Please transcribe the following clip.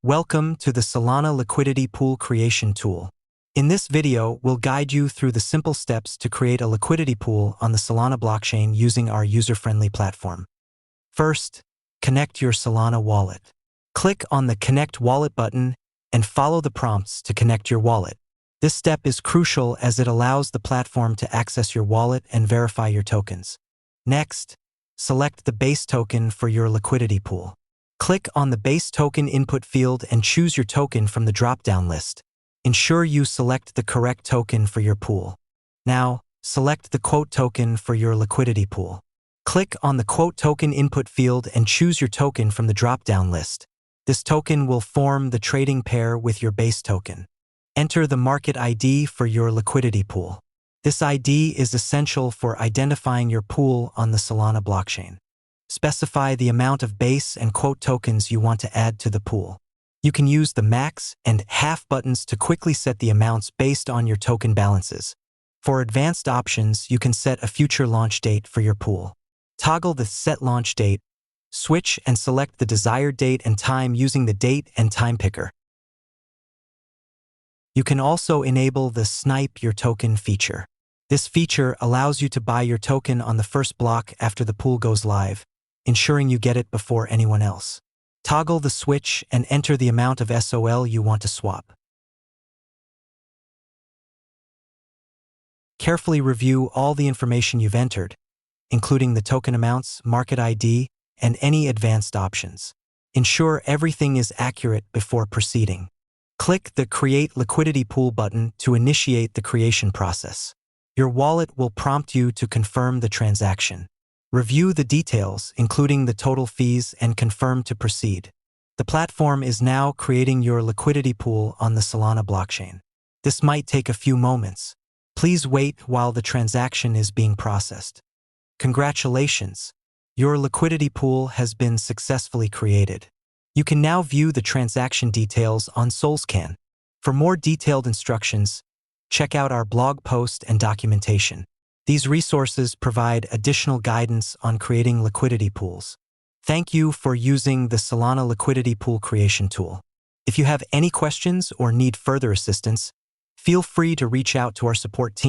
Welcome to the Solana Liquidity Pool Creation Tool. In this video, we'll guide you through the simple steps to create a liquidity pool on the Solana blockchain using our user-friendly platform. First, connect your Solana wallet. Click on the Connect Wallet button and follow the prompts to connect your wallet. This step is crucial as it allows the platform to access your wallet and verify your tokens. Next, select the base token for your liquidity pool. Click on the base token input field and choose your token from the drop-down list. Ensure you select the correct token for your pool. Now, select the quote token for your liquidity pool. Click on the quote token input field and choose your token from the drop-down list. This token will form the trading pair with your base token. Enter the market ID for your liquidity pool. This ID is essential for identifying your pool on the Solana blockchain. Specify the amount of base and quote tokens you want to add to the pool. You can use the max and half buttons to quickly set the amounts based on your token balances. For advanced options, you can set a future launch date for your pool. Toggle the Set Launch Date, switch and select the desired date and time using the date and time picker. You can also enable the Snipe Your Token feature. This feature allows you to buy your token on the first block after the pool goes live, ensuring you get it before anyone else. Toggle the switch and enter the amount of SOL you want to swap. Carefully review all the information you've entered, including the token amounts, market ID, and any advanced options. Ensure everything is accurate before proceeding. Click the Create Liquidity Pool button to initiate the creation process. Your wallet will prompt you to confirm the transaction. Review the details, including the total fees, and confirm to proceed. The platform is now creating your liquidity pool on the Solana blockchain. This might take a few moments. Please wait while the transaction is being processed. Congratulations! Your liquidity pool has been successfully created. You can now view the transaction details on Solscan. For more detailed instructions, check out our blog post and documentation. These resources provide additional guidance on creating liquidity pools. Thank you for using the Solana Liquidity Pool Creation Tool. If you have any questions or need further assistance, feel free to reach out to our support team.